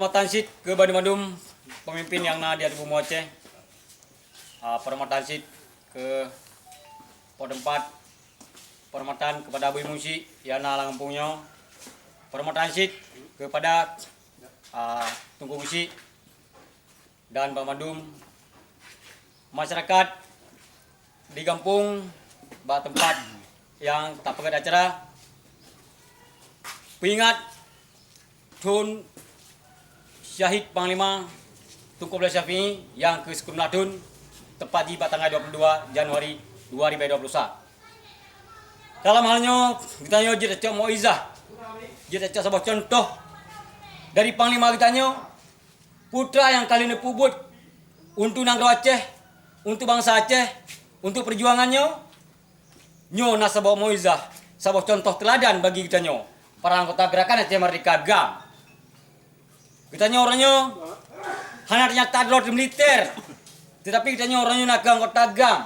Tansid ke Bandung, pemimpin yang di Bumi Aceh. Tansid ke Podempat, permatan kepada Abu Musi Yana Langpunyo. Tansid kepada Tunggu Musi dan Bandung. Masyarakat di kampung tempat yang tak pegat acara pengingat Tun Syahid Panglima Tunku Abdullah Syafi'i yang ke-10 Ladun tepat di tanggal 22 Januari 2021. Dalam halnya kita kita cak Moizah, kita cak sebuah contoh dari Panglima kita putra yang kali ini pubut untuk Nangro Aceh, untuk bangsa Aceh, untuk perjuangannya, nak sebuah Moizah, sebuah contoh teladan bagi kita para anggota gerakan Aceh Merdeka GAM. Kita orangnya hanya ternyata adlot militer, tetapi kita orangnya nak anggota GAM.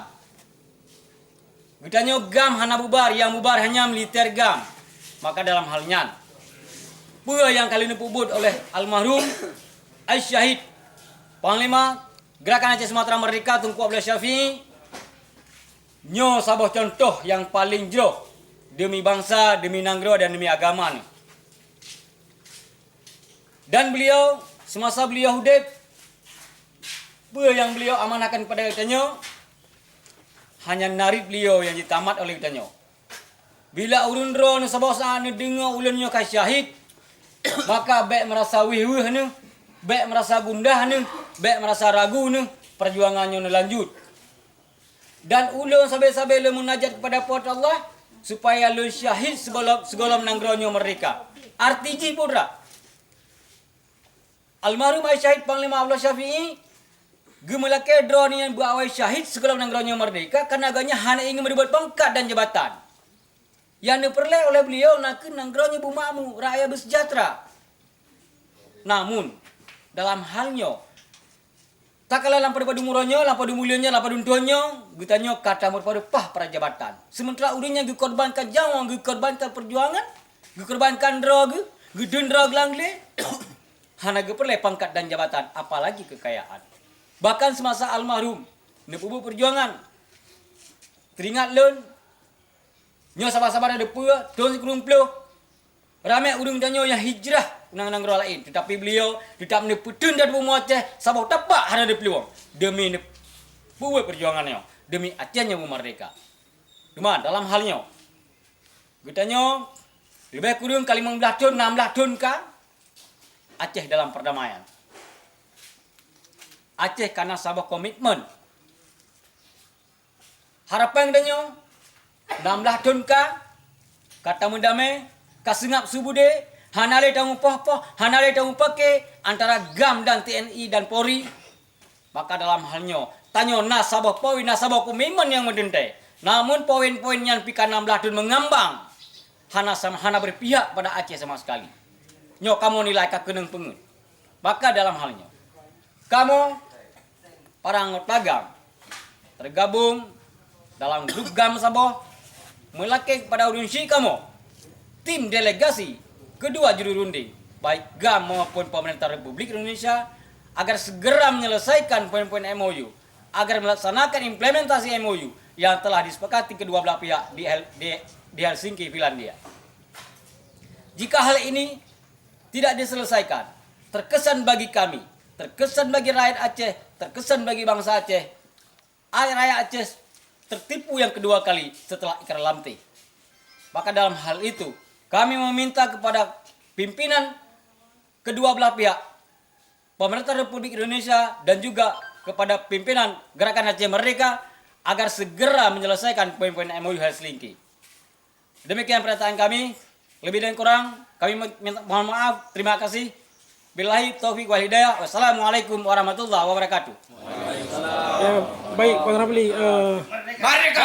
Kita GAM hanya bubar, yang bubar hanya militer GAM. Maka dalam halnya, pula yang kali ini pubut oleh almarhum Syahid Panglima Gerakan Aceh Sumatera Merdeka Tunku Abdullah Syafi'i, sebuah contoh yang paling jauh demi bangsa, demi Nanggro dan demi agama. Dan beliau, semasa beliau hidup, yang beliau amanahkan kepada kitanya, hanya narik beliau yang ditamat oleh kitanya. Bila ulun ro ni sabah saat ni dengar ulunnya ka syahid, maka baik merasa wih-wih ni, baik merasa gundah ni, baik merasa ragu ni, perjuangannya ni lanjut. Dan ulun sampai-sampai le munajat kepada Puat Allah supaya le syahid segala menanggronya mereka. Arti pura. Almarhum Syahid Panglima Abdullah Syafi'i gemelakai drone yang berawai syahid segala menanggronya merdeka karena agaknya hanya ingin mendapat pangkat dan jabatan. Yang diperoleh oleh beliau nak nanggronya bumakmu, rakyat bersejahtera. Namun dalam halnya tak kalah lampau pada muronya, lampau mulianya, lampau tuntuannya, gitanya kata pada pah para jabatan. Sementara udinya dikorbankan jawang, dikorbankan perjuangan, dikorbankan droga, gedun droga langle. Hana geperle pangkat dan jabatan, apalagi kekayaan. Bahkan semasa almarhum nepubu perjuangan, teringat lun, sabar-sabar ada pua, tahun 90, ramai urung danyo yang hijrah nang lain. Tetapi beliau tidak meneputun dari Bumi Aceh, sabau tapak hana ada peluang demi nepubu perjuangannya, demi Acehnya merdeka. Cuma dalam halnya, kitanya lebih kurang kali 15 tahun, 16 tahun kan? Aceh dalam perdamaian. Aceh karena sebuah komitmen. Harapan kita 16 tahun kata mendamai, kasengap subude, hanale tamu poh-poh, hanale tamu pakai antara GAM dan TNI dan Polri. Maka dalam halnya, tanya nasabah poin, nasabah komitmen yang mendentai. Namun poin-poin yang pika 16 tahun mengambang, hana berpihak pada Aceh sama sekali. Kamu nilai kekeneng pengen. Maka dalam halnya, kamu para anggota GAM tergabung dalam grup GAM Sabah melakai kepada urunsi kamu tim delegasi kedua juru runding baik GAM maupun pemerintah Republik Indonesia agar segera menyelesaikan poin-poin MOU, agar melaksanakan implementasi MOU yang telah disepakati kedua belah pihak di Helsinki, Finlandia. Jika hal ini tidak diselesaikan, terkesan bagi kami, terkesan bagi rakyat Aceh, terkesan bagi bangsa Aceh, rakyat Aceh tertipu yang kedua kali setelah Ikrar Lamti. Maka dalam hal itu, kami meminta kepada pimpinan kedua belah pihak, pemerintah Republik Indonesia dan juga kepada pimpinan Gerakan Aceh Merdeka agar segera menyelesaikan poin-poin MOU Helsinki. Demikian pernyataan kami. Lebih dan kurang, kami mohon maaf. Terima kasih. Billahi taufiq wal hidayah. Wassalamualaikum warahmatullahi wabarakatuh. Ya, baik Bang Ramli. Mereka.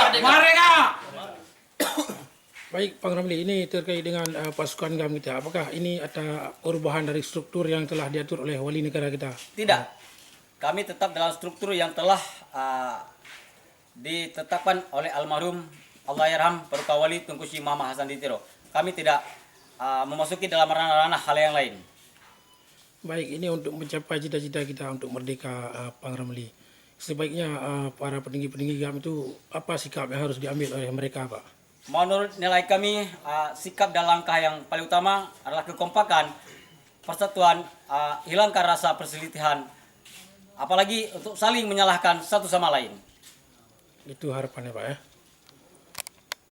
Baik Bang Ramli, ini terkait dengan pasukan GAM kita. Apakah ini ada perubahan dari struktur yang telah diatur oleh wali negara kita? Tidak. Kami tetap dalam struktur yang telah ditetapkan oleh almarhum Allahyarham Perukawali Tunku Syekh Muhammad Hasan Ditiro. Kami tidak memasuki dalam ranah-ranah hal yang lain. Baik, ini untuk mencapai cita-cita kita untuk merdeka Pangramli. Sebaiknya para petinggi-petinggi GAM itu apa sikap yang harus diambil oleh mereka, Pak? Menurut nilai kami, sikap dan langkah yang paling utama adalah kekompakan, persatuan, hilangkan rasa perselisihan, apalagi untuk saling menyalahkan satu sama lain. Itu harapannya, Pak ya.